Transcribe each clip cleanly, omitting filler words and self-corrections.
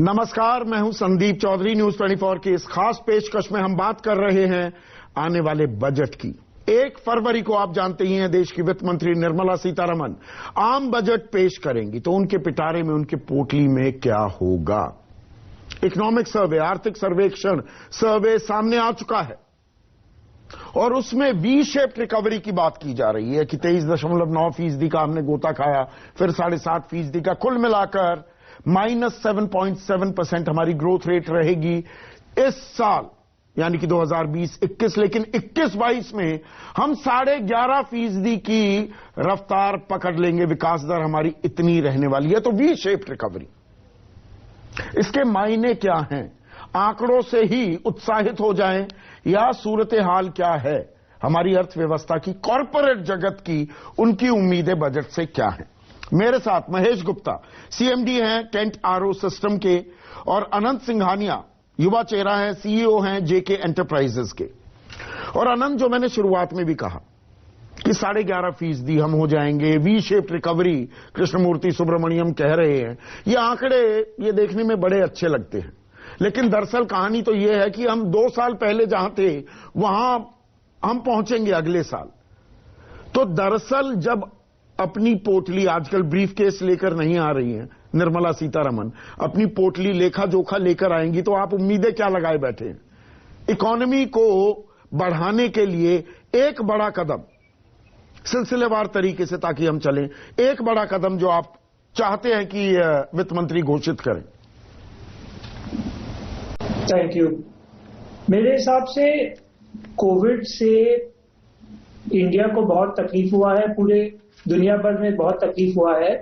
नमस्कार, मैं हूं संदीप चौधरी। न्यूज 24 की इस खास पेशकश में हम बात कर रहे हैं आने वाले बजट की। 1 फरवरी को आप जानते ही हैं देश की वित्त मंत्री निर्मला सीतारमण आम बजट पेश करेंगी, तो उनके पिटारे में, उनके पोटली में क्या होगा। इकोनॉमिक सर्वे, आर्थिक सर्वेक्षण सर्वे सामने आ चुका है और उसमें वी शेप्ड रिकवरी की बात की जा रही है कि 23.9% का हमने गोता खाया, फिर 7.5% का, कुल मिलाकर -7.7% हमारी ग्रोथ रेट रहेगी इस साल, यानी कि 2020-21। लेकिन 21-22 में हम 11.5% की रफ्तार पकड़ लेंगे, विकास दर हमारी इतनी रहने वाली है। तो वी शेप्ड रिकवरी, इसके मायने क्या हैं? आंकड़ों से ही उत्साहित हो जाएं या सूरत हाल क्या है हमारी अर्थव्यवस्था की, कॉरपोरेट जगत की, उनकी उम्मीदें बजट से क्या हैं? मेरे साथ महेश गुप्ता, सीएमडी हैं केंट आरओ सिस्टम के, और अनंत सिंघानिया, युवा चेहरा हैं, सीईओ हैं जेके एंटरप्राइजेस के। और अनंत, जो मैंने शुरुआत में भी कहा कि 11.5% हम हो जाएंगे, V shaped recovery Krishnamurthy Subramanian कह रहे हैं, ये आंकड़े ये देखने में बड़े अच्छे लगते हैं, लेकिन दरअसल कहानी तो ये है कि हम 2 साल पहले जहां थे वहां हम पहुंचेंगे अगले साल। तो दरअसल जब अपनी पोटली, आजकल ब्रीफ केस लेकर नहीं आ रही हैं निर्मला सीतारमण, अपनी पोटली लेखा जोखा लेकर आएंगी, तो आप उम्मीदें क्या लगाए बैठे हैं? इकोनॉमी को बढ़ाने के लिए एक बड़ा कदम, सिलसिलेवार तरीके से ताकि हम चलें, एक बड़ा कदम जो आप चाहते हैं कि वित्त मंत्री घोषित करें। Thank you. मेरे हिसाब से कोविड से इंडिया को बहुत तकलीफ हुआ है, पूरे दुनिया भर में बहुत तकलीफ हुआ है,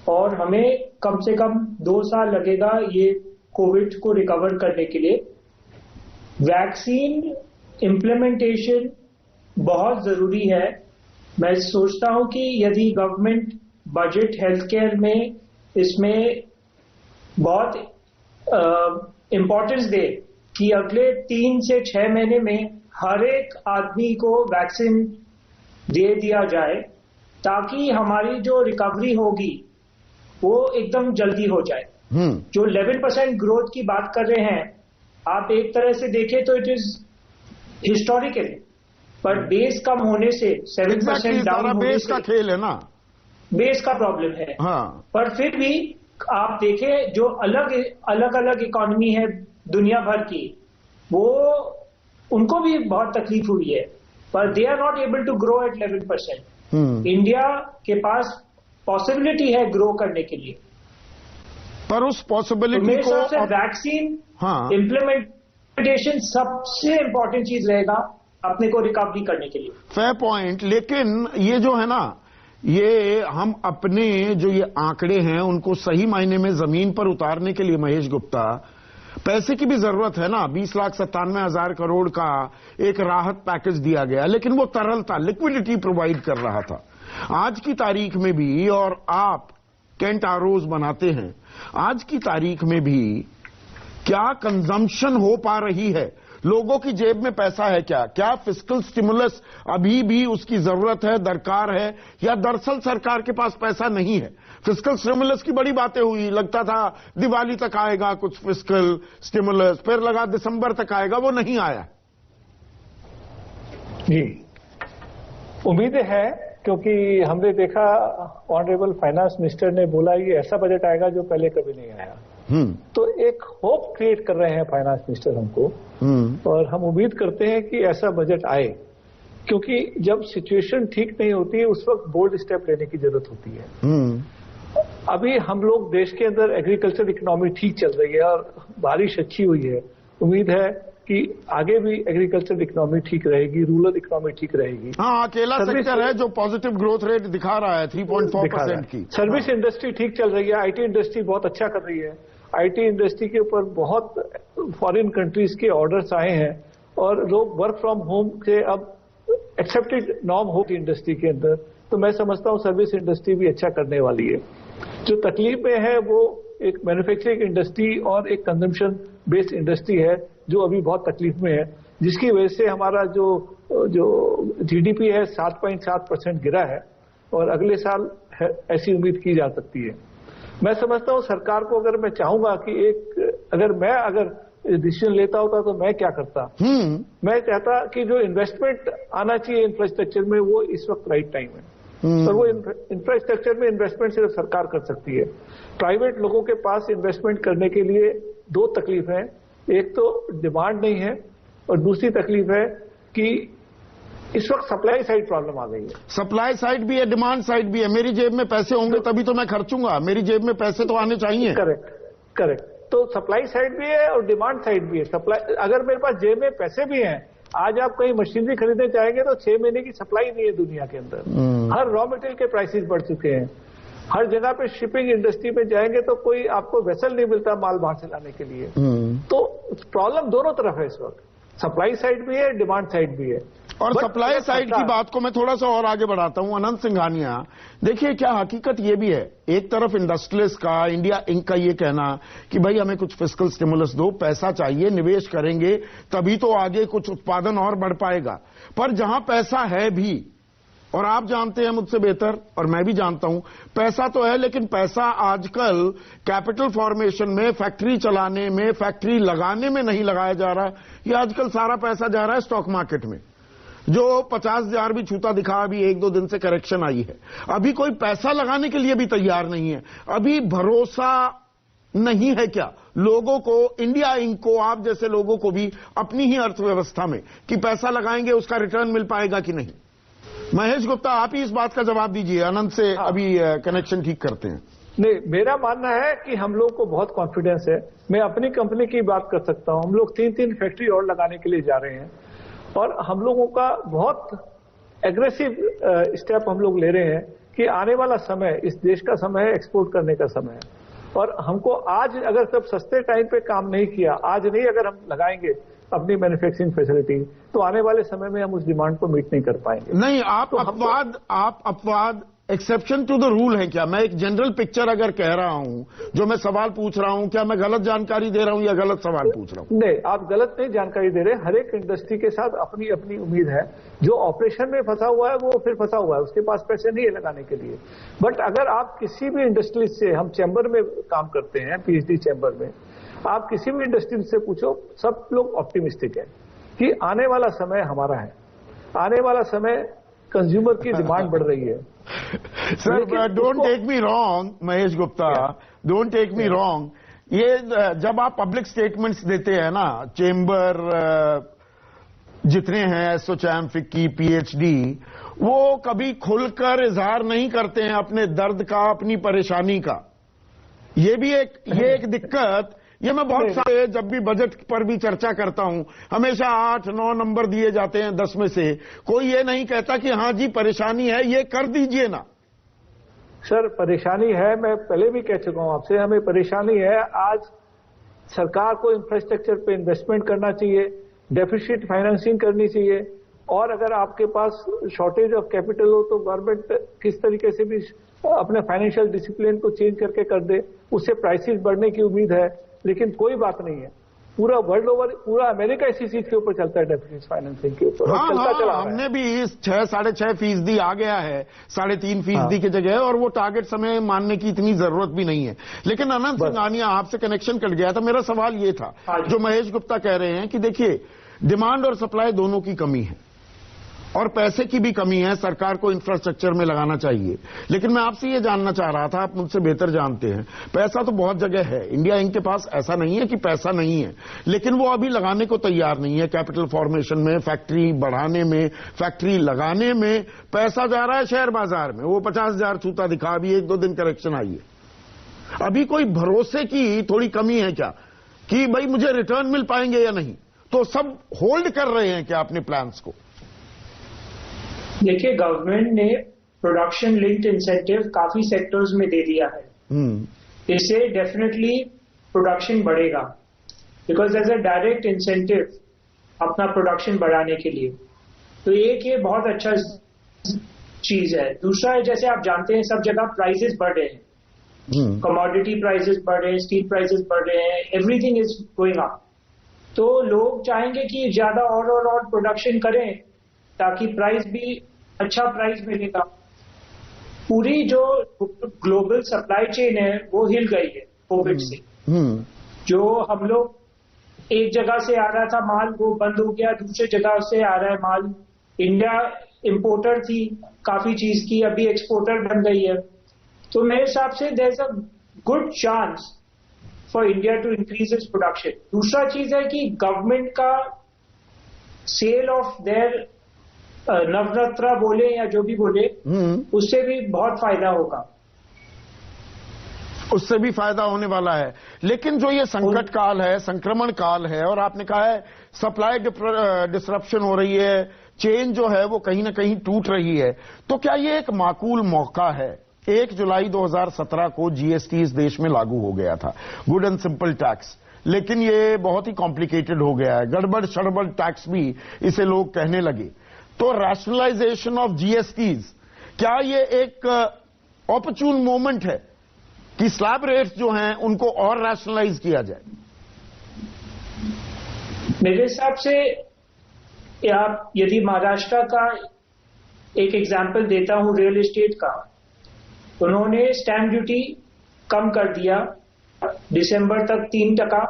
और हमें कम से कम 2 साल लगेगा ये कोविड को रिकवर करने के लिए। वैक्सीन इम्प्लीमेंटेशन बहुत जरूरी है। मैं सोचता हूं कि यदि गवर्नमेंट बजट हेल्थ केयर में इसमें बहुत इंपॉर्टेंस दे कि अगले 3 से 6 महीने में हर एक आदमी को वैक्सीन दे दिया जाए, ताकि हमारी जो रिकवरी होगी वो एकदम जल्दी हो जाए। जो 11% ग्रोथ की बात कर रहे हैं, आप एक तरह से देखें तो इट इज हिस्टोरिकल, पर बेस कम होने से 7% डाउन होने से, बेस का खेल है ना, बेस का प्रॉब्लम है। हाँ। पर फिर भी आप देखें जो अलग अलग इकोनॉमी है दुनिया भर की, वो उनको भी बहुत तकलीफ हुई है, पर they are not able to grow at 11%। India के पास पॉसिबिलिटी है ग्रो करने के लिए, पर उस पॉसिबिलिटी को वैक्सीन इम्प्लीमेंटेशन सबसे इंपॉर्टेंट चीज रहेगा अपने को रिकवरी करने के लिए। Fair point. लेकिन ये जो है ना, ये हम अपने जो ये आंकड़े हैं उनको सही मायने में जमीन पर उतारने के लिए महेश गुप्ता, पैसे की भी जरूरत है ना। 20,97,000 करोड़ का एक राहत पैकेज दिया गया, लेकिन वो तरल था, लिक्विडिटी प्रोवाइड कर रहा था। आज की तारीख में भी, और आप केंट आरओज बनाते हैं, आज की तारीख में भी क्या कंजम्पशन हो पा रही है? लोगों की जेब में पैसा है क्या? क्या फिस्कल स्टिमुलस अभी भी उसकी जरूरत है, दरकार है, या दरअसल सरकार के पास पैसा नहीं है? फिस्कल स्टिमुलस की बड़ी बातें हुई, लगता था दिवाली तक आएगा कुछ फिस्कल स्टिमुलस, फिर लगा दिसंबर तक आएगा, वो नहीं आया। जी, उम्मीदें हैं, क्योंकि हमने देखा ऑनरेबल फाइनेंस मिनिस्टर ने बोला ये ऐसा बजट आएगा जो पहले कभी नहीं आया। तो एक होप क्रिएट कर रहे हैं फाइनेंस मिनिस्टर हमको, और हम उम्मीद करते हैं कि ऐसा बजट आए, क्योंकि जब सिचुएशन ठीक नहीं होती है उस वक्त बोल्ड स्टेप लेने की जरूरत होती है। अभी हम लोग देश के अंदर एग्रीकल्चर इकोनॉमी ठीक चल रही है और बारिश अच्छी हुई है। उम्मीद है कि आगे भी एग्रीकल्चर इकोनॉमी ठीक रहेगी, रूरल इकोनॉमी ठीक रहेगी। हाँ, अकेला सेक्टर है जो पॉजिटिव ग्रोथ रेट दिखा रहा है 3.4% की। सर्विस इंडस्ट्री ठीक चल रही है, आईटी इंडस्ट्री बहुत अच्छा कर रही है। आईटी इंडस्ट्री के ऊपर बहुत फॉरेन कंट्रीज के ऑर्डर्स आए हैं, और लोग वर्क फ्रॉम होम से अब एक्सेप्टेड नॉर्म होगी इंडस्ट्री के अंदर। तो मैं समझता हूँ सर्विस इंडस्ट्री भी अच्छा करने वाली है। जो तकलीफ में है वो एक मैन्युफैक्चरिंग इंडस्ट्री और एक कंजम्पशन बेस्ड इंडस्ट्री है, जो अभी बहुत तकलीफ में है, जिसकी वजह से हमारा जो जीडीपी है 7.7% गिरा है, और अगले साल ऐसी उम्मीद की जा सकती है। मैं समझता हूं सरकार को अगर मैं चाहूंगा कि अगर डिसीजन लेता होता तो मैं क्या करता। मैं चाहता कि जो इन्वेस्टमेंट आना चाहिए इंफ्रास्ट्रक्चर में वो इस वक्त राइट टाइम है। और वो इंफ्रास्ट्रक्चर में इन्वेस्टमेंट सिर्फ सरकार कर सकती है। प्राइवेट लोगों के पास इन्वेस्टमेंट करने के लिए दो तकलीफ है, एक तो डिमांड नहीं है और दूसरी तकलीफ है कि इस वक्त सप्लाई साइड प्रॉब्लम आ गई है। सप्लाई साइड भी है, डिमांड साइड भी है। मेरी जेब में पैसे होंगे तभी तो मैं खर्चूंगा, मेरी जेब में पैसे तो आने चाहिए। करेक्ट। तो सप्लाई साइड भी है और डिमांड साइड भी है। सप्लाई, अगर मेरे पास जेब में पैसे भी हैं, आज आप कहीं मशीनरी खरीदने चाहेंगे तो 6 महीने की सप्लाई नहीं है दुनिया के अंदर। हर रॉ मटेरियल के प्राइसेस बढ़ चुके हैं। हर जगह पे शिपिंग इंडस्ट्री में जाएंगे तो कोई आपको वेसल नहीं मिलता माल बाहर से लाने के लिए। तो प्रॉब्लम दोनों तरफ है इस वक्त, सप्लाई साइड भी है, डिमांड साइड भी है। और सप्लाई साइड की बात को मैं थोड़ा सा और आगे बढ़ाता हूं। अनंत सिंघानिया, देखिए क्या हकीकत ये भी है, एक तरफ इंडस्ट्रियलिस्ट का, इंडिया इंक का ये कहना कि भाई हमें कुछ फिस्कल स्टिमुलस दो, पैसा चाहिए, निवेश करेंगे तभी तो आगे कुछ उत्पादन और बढ़ पाएगा। पर जहां पैसा है भी, और आप जानते हैं मुझसे बेहतर और मैं भी जानता हूं, पैसा तो है लेकिन पैसा आजकल कैपिटल फॉर्मेशन में, फैक्ट्री चलाने में, फैक्ट्री लगाने में नहीं लगाया जा रहा। ये आजकल सारा पैसा जा रहा है स्टॉक मार्केट में, जो 50,000 भी छूता दिखा। अभी 1-2 दिन से करेक्शन आई है। अभी कोई पैसा लगाने के लिए भी तैयार नहीं है। अभी भरोसा नहीं है क्या लोगों को, इंडिया इंक को, आप जैसे लोगों को भी अपनी ही अर्थव्यवस्था में, कि पैसा लगाएंगे उसका रिटर्न मिल पाएगा कि नहीं। महेश गुप्ता, आप ही इस बात का जवाब दीजिए। अनंत से अभी कनेक्शन ठीक करते हैं। नहीं, मेरा मानना है कि हम लोग को बहुत कॉन्फिडेंस है। मैं अपनी कंपनी की बात कर सकता हूं। हम लोग 3 फैक्ट्री और लगाने के लिए जा रहे हैं और हम लोगों का बहुत एग्रेसिव स्टेप हम लोग ले रहे हैं कि आने वाला समय इस देश का समय है, एक्सपोर्ट करने का समय है। और हमको आज अगर सब सस्ते टाइम पे काम नहीं किया, आज नहीं अगर हम लगाएंगे अपनी मैन्युफैक्चरिंग फैसिलिटी, तो आने वाले समय में हम उस डिमांड को मीट नहीं कर पाएंगे। नहीं, आप अपवाद एक्सेप्शन टू द रूल है क्या? मैं एक जनरल पिक्चर अगर कह रहा हूं, जो मैं सवाल पूछ रहा हूं, क्या मैं गलत जानकारी दे रहा हूं या गलत सवाल पूछ रहा हूं? नहीं, आप गलत नहीं जानकारी दे रहे। हर एक इंडस्ट्री के साथ अपनी अपनी उम्मीद है। जो ऑपरेशन में फंसा हुआ है वो फिर फंसा हुआ है, उसके पास पैसे नहीं है लगाने के लिए। बट अगर आप किसी भी इंडस्ट्री से, हम चैम्बर में काम करते हैं, पीएचडी चैम्बर में, आप किसी भी इंडस्ट्री से पूछो, सब लोग ऑप्टिमिस्टिक है कि आने वाला समय हमारा है। आने वाला समय कंज्यूमर की डिमांड बढ़ रही है। Sir, don't take me wrong Mahesh Gupta, don't take me wrong. ये जब आप पब्लिक स्टेटमेंट्स देते हैं ना, चेंबर जितने हैं, एसोचैम, फिक्की, पीएचडी, वो कभी खुलकर इजहार नहीं करते हैं अपने दर्द का, अपनी परेशानी का। ये भी एक दिक्कत। ये मैं बहुत सारे, जब भी बजट पर भी चर्चा करता हूं, हमेशा 8-9 नंबर दिए जाते हैं 10 में से। कोई ये नहीं कहता कि हां जी परेशानी है, ये कर दीजिए ना। सर, परेशानी है, मैं पहले भी कह चुका हूं आपसे, हमें परेशानी है। आज सरकार को इंफ्रास्ट्रक्चर पे इन्वेस्टमेंट करना चाहिए, डेफिसिट फाइनेंसिंग करनी चाहिए, और अगर आपके पास शॉर्टेज ऑफ कैपिटल हो तो गवर्नमेंट किस तरीके से भी अपने फाइनेंशियल डिसिप्लिन को चेंज करके कर दे, उससे प्राइसेस बढ़ने की उम्मीद है। लेकिन कोई बात नहीं है, पूरा वर्ल्ड ओवर, पूरा अमेरिका इसी चीज के ऊपर चलता है, डेफिसिट फाइनेंसिंग के ऊपर। हाँ, हमने भी इस 6-6.5% आ गया है 3.5% की जगह, और वो टारगेट समय मानने की इतनी जरूरत भी नहीं है। लेकिन अनंत सिंघानिया, आपसे कनेक्शन कट गया था। मेरा सवाल ये था, जो महेश गुप्ता कह रहे हैं कि देखिए डिमांड और सप्लाई दोनों की कमी है और पैसे की भी कमी है, सरकार को इंफ्रास्ट्रक्चर में लगाना चाहिए। लेकिन मैं आपसे ये जानना चाह रहा था, आप मुझसे बेहतर जानते हैं, पैसा तो बहुत जगह है, इंडिया इंक के पास ऐसा नहीं है कि पैसा नहीं है, लेकिन वो अभी लगाने को तैयार नहीं है। कैपिटल फॉर्मेशन में, फैक्ट्री बढ़ाने में, फैक्ट्री लगाने में पैसा जा रहा है शेयर बाजार में। वो 50,000 छूता दिखा, अभी 1-2 दिन करेक्शन आई है। अभी कोई भरोसे की थोड़ी कमी है क्या कि भाई मुझे रिटर्न मिल पाएंगे या नहीं? तो सब होल्ड कर रहे हैं क्या अपने प्लान्स को? देखिए, गवर्नमेंट ने प्रोडक्शन लिंक्ड इंसेंटिव काफी सेक्टर्स में दे दिया है। इससे डेफिनेटली प्रोडक्शन बढ़ेगा, because as a direct incentive अपना प्रोडक्शन बढ़ाने के लिए। तो एक ये बहुत अच्छा चीज है। दूसरा है, जैसे आप जानते हैं, सब जगह प्राइसेस बढ़ रहे हैं, कमोडिटी प्राइसेस बढ़ रहे हैं, स्टील प्राइसेस बढ़ रहे हैं, एवरीथिंग इज गोइंग अप। तो लोग चाहेंगे कि ज्यादा और प्रोडक्शन करें ताकि प्राइस भी अच्छा प्राइस मिलेगा। पूरी जो ग्लोबल सप्लाई चेन है वो हिल गई है कोविड से। जो हम लोग एक जगह से आ रहा था माल वो बंद हो गया, दूसरे जगह से आ रहा है माल। इंडिया इंपोर्टर थी काफी चीज की, अभी एक्सपोर्टर बन गई है। तो मेरे हिसाब से there is a good chance for India to increase its production. दूसरा चीज है कि गवर्नमेंट का सेल ऑफ देयर नवरत्न बोले या जो भी बोले, उससे भी बहुत फायदा होगा, उससे भी फायदा होने वाला है। लेकिन जो ये संकट काल है, संक्रमण काल है, और आपने कहा है सप्लाई डिसरप्शन हो रही है, चेन जो है वो कहीं ना कहीं टूट रही है, तो क्या ये एक माकूल मौका है? 1 जुलाई 2017 को जीएसटी इस देश में लागू हो गया था, गुड एंड सिंपल टैक्स, लेकिन ये बहुत ही कॉम्प्लिकेटेड हो गया है, गड़बड़ शड़बड़ टैक्स भी इसे लोग कहने लगे। तो रैशनलाइजेशन ऑफ जीएसटीज, क्या ये एक ऑपरचून मोमेंट है कि स्लैब रेट्स जो हैं उनको और रैशनलाइज किया जाए? मेरे हिसाब से आप यदि महाराष्ट्र का एक एग्जाम्पल देता हूं रियल एस्टेट का, उन्होंने स्टैंप ड्यूटी कम कर दिया दिसंबर तक 3%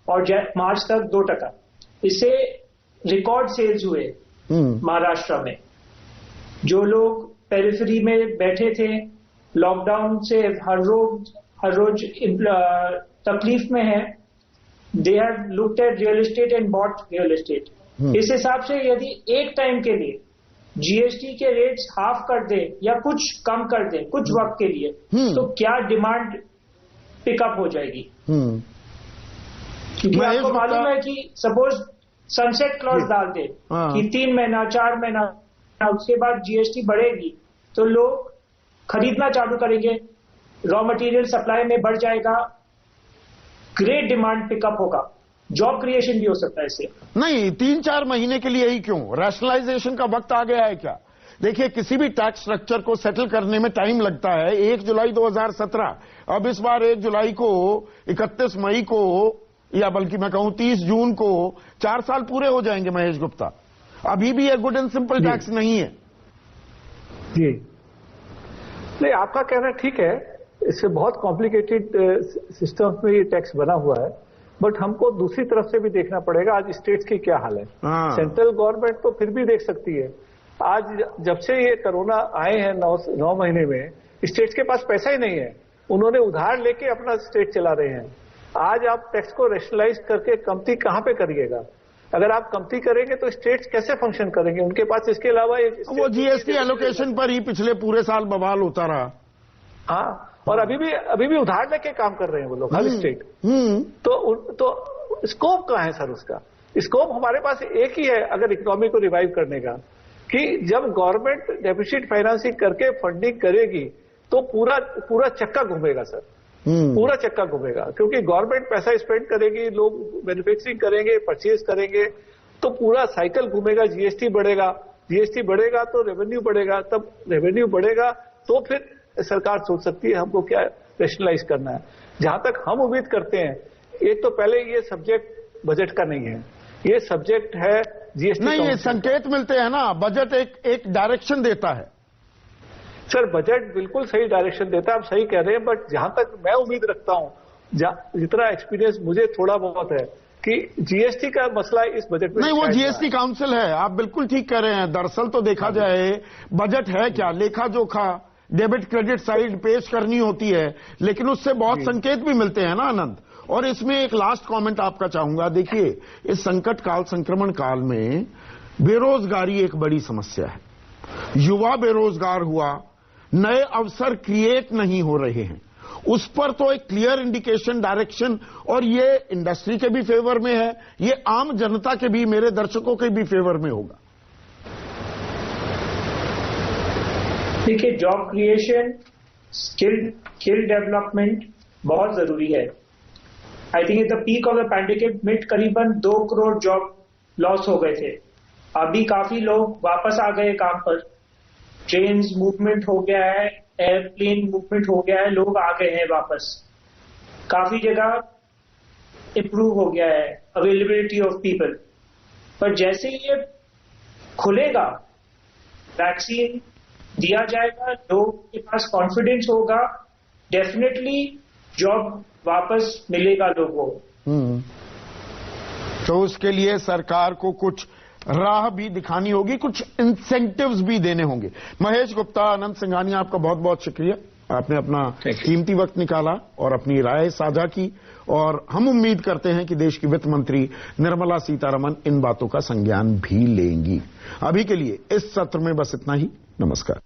और मार्च तक 2%। इससे रिकॉर्ड सेल्स हुए महाराष्ट्र में। जो लोग पेरिफेरी में बैठे थे, लॉकडाउन से हर रोज तकलीफ में है, they have looked at real estate and bought real estate. इस हिसाब से यदि एक टाइम के लिए जीएसटी के रेट्स हाफ कर दे या कुछ कम कर दे कुछ वक्त के लिए, तो क्या डिमांड पिकअप हो जाएगी। क्योंकि आपको मालूम है कि सपोज सनसेट क्लॉज डाल दे कि 3 महीना 4 महीना, उसके बाद जीएसटी बढ़ेगी तो लोग खरीदना चालू करेंगे, रॉ मटेरियल सप्लाई में बढ़ जाएगा, ग्रेट डिमांड पिकअप होगा, जॉब क्रिएशन भी हो सकता है इससे। नहीं, 3-4 महीने के लिए ही क्यों? रैशनलाइजेशन का वक्त आ गया है क्या? देखिए, किसी भी टैक्स स्ट्रक्चर को सेटल करने में टाइम लगता है। 1 जुलाई 2017, अब इस बार 1 जुलाई को, 31 मई को, या बल्कि मैं कहूं 30 जून को 4 साल पूरे हो जाएंगे महेश गुप्ता। अभी भी ये गुड एंड सिंपल टैक्स नहीं है। जी नहीं, आपका कहना ठीक है, इससे बहुत कॉम्प्लिकेटेड सिस्टम में ये टैक्स बना हुआ है, बट हमको दूसरी तरफ से भी देखना पड़ेगा आज स्टेट्स की क्या हाल है। सेंट्रल गवर्नमेंट तो फिर भी देख सकती है। आज जब से ये कोरोना आए हैं 9 महीने में, स्टेट्स के पास पैसा ही नहीं है, उन्होंने उधार लेके अपना स्टेट चला रहे हैं। आज आप टैक्स को रेशनलाइज करके कमती कहां पे करिएगा? अगर आप कमती करेंगे तो स्टेट्स कैसे फंक्शन करेंगे? उनके पास इसके अलावा वो जीएसटी एलोकेशन पर ही पिछले पूरे साल बवाल होता रहा। हाँ, और अभी भी उधार लेके काम कर रहे हैं वो लोग, हर स्टेट। तो स्कोप कहाँ है सर उसका? स्कोप हमारे पास एक ही है अगर इकोनॉमी को रिवाइव करने का, कि जब गवर्नमेंट डेफिसिट फाइनेंसिंग करके फंडिंग करेगी तो पूरा चक्का घूमेगा सर, पूरा चक्का घूमेगा। क्योंकि गवर्नमेंट पैसा स्पेंड करेगी, लोग मैन्युफैक्चरिंग करेंगे, परचेज करेंगे, तो पूरा साइकिल घूमेगा। जीएसटी बढ़ेगा तो रेवेन्यू बढ़ेगा, तब रेवेन्यू बढ़ेगा तो फिर सरकार सोच सकती है हमको क्या रेशनलाइज करना है। जहां तक हम उम्मीद करते हैं, एक तो पहले ये सब्जेक्ट बजट का नहीं है, ये सब्जेक्ट है जीएसटी। नहीं, ये संकेत मिलते हैं ना, बजट एक डायरेक्शन देता है। सर बजट बिल्कुल सही डायरेक्शन देता है, आप सही कह रहे हैं, बट जहां तक मैं उम्मीद रखता हूं, जितना एक्सपीरियंस मुझे थोड़ा बहुत है, कि जीएसटी का मसला इस बजट में नहीं, वो जीएसटी काउंसिल है, आप बिल्कुल ठीक कह रहे हैं। दरअसल तो देखा जाए बजट है क्या, लेखा जोखा, डेबिट क्रेडिट साइड पेश करनी होती है, लेकिन उससे बहुत संकेत भी मिलते हैं ना आनंद। और इसमें एक लास्ट कमेंट आपका चाहूंगा। देखिए, इस संकट काल, संक्रमण काल में बेरोजगारी एक बड़ी समस्या है। युवा बेरोजगार हुआ, नए अवसर क्रिएट नहीं हो रहे हैं, उस पर तो एक क्लियर इंडिकेशन, डायरेक्शन, और ये इंडस्ट्री के भी फेवर में है, ये आम जनता के भी, मेरे दर्शकों के भी फेवर में होगा। देखिए, जॉब क्रिएशन, स्किल डेवलपमेंट बहुत जरूरी है। I think at the peak of the pandemic करीबन 2 करोड़ जॉब लॉस हो गए थे। अभी काफी लोग वापस आ गए काम पर, ट्रेन मूवमेंट हो गया है, एयरप्लेन मूवमेंट हो गया है, लोग आ गए हैं वापस, काफी जगह इंप्रूव हो गया है अवेलेबिलिटी ऑफ पीपल। पर जैसे ये खुलेगा, वैक्सीन दिया जाएगा, लोगों के पास कॉन्फिडेंस होगा, डेफिनेटली जॉब वापस मिलेगा लोगों को। तो उसके लिए सरकार को कुछ राह भी दिखानी होगी, कुछ इंसेंटिव्स भी देने होंगे। महेश गुप्ता, अनंत सिंघानिया, आपका बहुत बहुत शुक्रिया। आपने अपना कीमती वक्त निकाला और अपनी राय साझा की, और हम उम्मीद करते हैं कि देश की वित्त मंत्री निर्मला सीतारमण इन बातों का संज्ञान भी लेंगी। अभी के लिए इस सत्र में बस इतना ही। नमस्कार।